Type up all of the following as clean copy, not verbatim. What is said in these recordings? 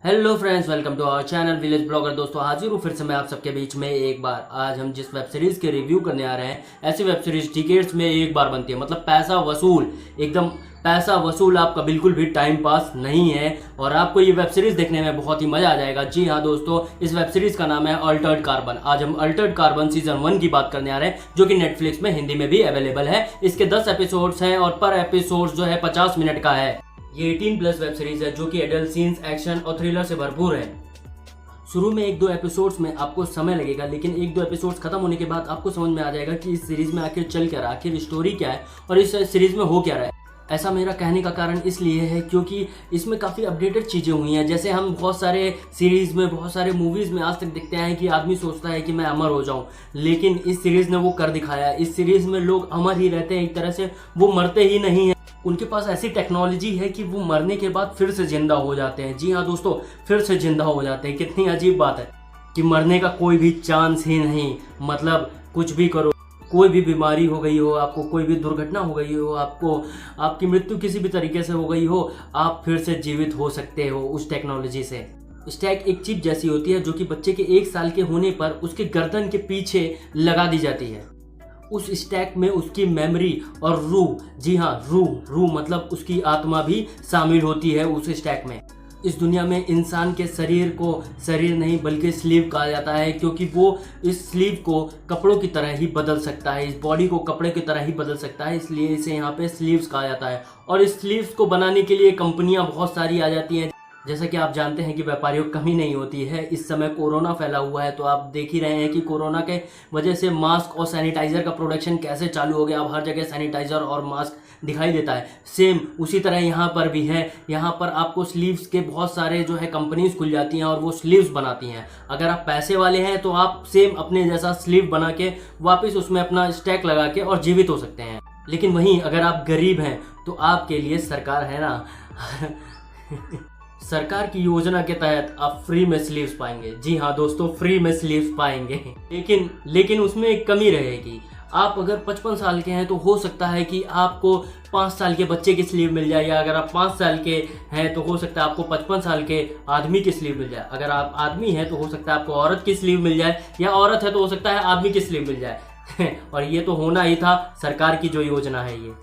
Hello friends, welcome to our channel village blogger. दोस्तों हाजिर हूँ फिर से मैं आप सबके बीच में एक बार। आज हम जिस वेब सीरीज के रिव्यू करने आ रहे हैं, ऐसी वेब सीरीज टिकट्स में एक बार बनती है, मतलब पैसा वसूल, एकदम पैसा वसूल, आपका बिल्कुल भी टाइम पास नहीं है और आपको ये वेब सीरीज देखने में बहुत ही मजा आ जाएगा। जी हाँ दोस्तों, इस वेब सीरीज का नाम है अल्टर्ड कार्बन। आज हम अल्टर्ड कार्बन सीजन 1 की बात करने आ रहे हैं, जो कि नेटफ्लिक्स में हिंदी में भी अवेलेबल है। इसके 10 एपिसोड्स हैं और पर एपिसोड जो है 50 मिनट का है। ये 18+ वेब सीरीज है, जो कि एडल्ट सीन्स, एक्शन और थ्रिलर से भरपूर है। शुरू में 1-2 एपिसोड्स में आपको समय लगेगा, लेकिन 1-2 एपिसोड्स खत्म होने के बाद आपको समझ में आ जाएगा कि इस सीरीज में आखिर चल क्या रहा है, आखिर स्टोरी क्या है और इस सीरीज में हो क्या रहा है। ऐसा मेरा कहने का कारण इसलिए है क्योंकि इसमें काफ़ी अपडेटेड चीज़ें हुई हैं। जैसे हम बहुत सारे सीरीज़ में, बहुत सारे मूवीज़ में आज तक देखते हैं कि आदमी सोचता है कि मैं अमर हो जाऊं, लेकिन इस सीरीज़ ने वो कर दिखाया। इस सीरीज़ में लोग अमर ही रहते हैं, एक तरह से वो मरते ही नहीं हैं। उनके पास ऐसी टेक्नोलॉजी है कि वो मरने के बाद फिर से जिंदा हो जाते हैं। जी हाँ दोस्तों, फिर से जिंदा हो जाते हैं। कितनी अजीब बात है कि मरने का कोई भी चांस ही नहीं। मतलब कुछ भी करो, कोई भी बीमारी हो गई हो आपको, कोई भी दुर्घटना हो गई हो आपको, आपकी मृत्यु किसी भी तरीके से हो गई हो, आप फिर से जीवित हो सकते हो उस टेक्नोलॉजी से। स्टैक एक चिप जैसी होती है, जो कि बच्चे के 1 साल के होने पर उसके गर्दन के पीछे लगा दी जाती है। उस स्टैक में उसकी मेमोरी और रूह, जी हाँ रूह मतलब उसकी आत्मा भी शामिल होती है उस स्टैक में। इस दुनिया में इंसान के शरीर को शरीर नहीं बल्कि स्लीव कहा जाता है, क्योंकि वो इस स्लीव को कपड़ों की तरह ही बदल सकता है, इस बॉडी को कपड़े की तरह ही बदल सकता है, इसलिए इसे यहाँ पे स्लीव्स कहा जाता है। और इस स्लीव्स को बनाने के लिए कंपनियां बहुत सारी आ जाती हैं। जैसा कि आप जानते हैं कि व्यापारियों की कमी नहीं होती है। इस समय कोरोना फैला हुआ है, तो आप देख ही रहे हैं कि कोरोना के वजह से मास्क और सैनिटाइजर का प्रोडक्शन कैसे चालू हो गया। अब हर जगह सैनिटाइजर और मास्क दिखाई देता है। सेम उसी तरह यहाँ पर भी है। यहाँ पर आपको स्लीव्स के बहुत सारे जो है कंपनीज खुल जाती हैं और वो स्लीव्स बनाती हैं। अगर आप पैसे वाले हैं तो आप सेम अपने जैसा स्लीव बना के वापस उसमें अपना स्टैक लगा के और जीवित हो सकते हैं। लेकिन वहीं अगर आप गरीब हैं तो आपके लिए सरकार है ना सरकार की योजना के तहत आप फ्री में स्लीव्स पाएंगे। जी हाँ दोस्तों, फ्री में स्लीव्स पाएंगे। लेकिन उसमें एक कमी रहेगी। आप अगर 55 साल के हैं तो हो सकता है कि आपको 5 साल के बच्चे की स्लीव मिल जाए, या अगर आप 5 साल के हैं तो हो सकता है आपको 55 साल के आदमी की स्लीव मिल जाए। अगर आप आदमी हैं तो हो सकता है आपको औरत की स्लीव मिल जाए, या औरत है तो हो सकता है आदमी की स्लीव मिल जाए और ये तो होना ही था, सरकार की जो योजना है ये।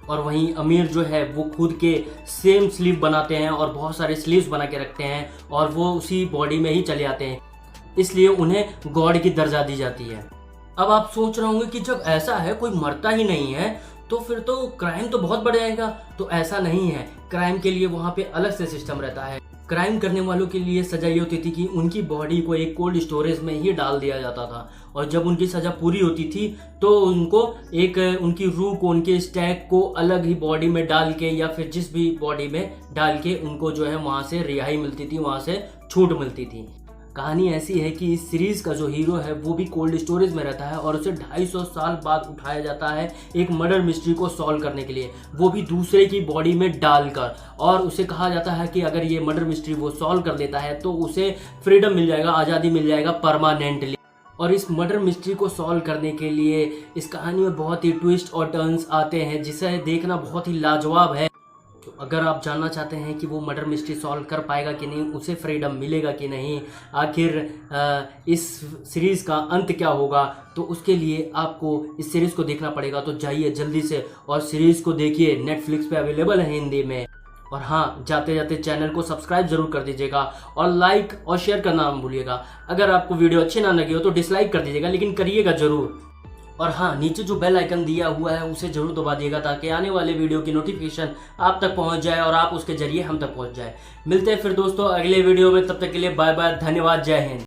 और वहीं अमीर जो है वो खुद के सेम स्लीव बनाते हैं और बहुत सारे स्लीव्स बना के रखते हैं और वो उसी बॉडी में ही चले आते हैं, इसलिए उन्हें गॉड की दर्जा दी जाती है। अब आप सोच रहे होंगे कि जब ऐसा है, कोई मरता ही नहीं है, तो फिर तो क्राइम तो बहुत बढ़ जाएगा। तो ऐसा नहीं है। क्राइम के लिए वहाँ पे अलग से सिस्टम रहता है। क्राइम करने वालों के लिए सजा ये होती थी कि उनकी बॉडी को एक कोल्ड स्टोरेज में ही डाल दिया जाता था, और जब उनकी सजा पूरी होती थी तो उनको एक उनकी रूह को, उनके स्टैक को अलग ही बॉडी में डाल के, या फिर जिस भी बॉडी में डाल के उनको जो है वहाँ से रिहाई मिलती थी, वहाँ से छूट मिलती थी। कहानी ऐसी है कि इस सीरीज का जो हीरो है वो भी कोल्ड स्टोरेज में रहता है और उसे 250 साल बाद उठाया जाता है एक मर्डर मिस्ट्री को सॉल्व करने के लिए, वो भी दूसरे की बॉडी में डालकर। और उसे कहा जाता है कि अगर ये मर्डर मिस्ट्री वो सॉल्व कर लेता है तो उसे फ्रीडम मिल जाएगा, आज़ादी मिल जाएगा परमानेंटली। और इस मर्डर मिस्ट्री को सॉल्व करने के लिए इस कहानी में बहुत ही ट्विस्ट और टर्न्स आते हैं, जिसे देखना बहुत ही लाजवाब है। तो अगर आप जानना चाहते हैं कि वो मर्डर मिस्ट्री सॉल्व कर पाएगा कि नहीं, उसे फ्रीडम मिलेगा कि नहीं, आखिर इस सीरीज़ का अंत क्या होगा, तो उसके लिए आपको इस सीरीज़ को देखना पड़ेगा। तो जाइए जल्दी से और सीरीज़ को देखिए, नेटफ्लिक्स पे अवेलेबल है हिंदी में। और हाँ, जाते जाते चैनल को सब्सक्राइब जरूर कर दीजिएगा और लाइक और शेयर करना मत भूलिएगा। अगर आपको वीडियो अच्छी ना लगी हो तो डिसलाइक कर दीजिएगा, लेकिन करिएगा जरूर। और हाँ, नीचे जो बेल आइकन दिया हुआ है उसे जरूर दबा दिएगा, ताकि आने वाले वीडियो की नोटिफिकेशन आप तक पहुंच जाए और आप उसके जरिए हम तक पहुंच जाए। मिलते हैं फिर दोस्तों अगले वीडियो में, तब तक के लिए बाय बाय, धन्यवाद, जय हिंद।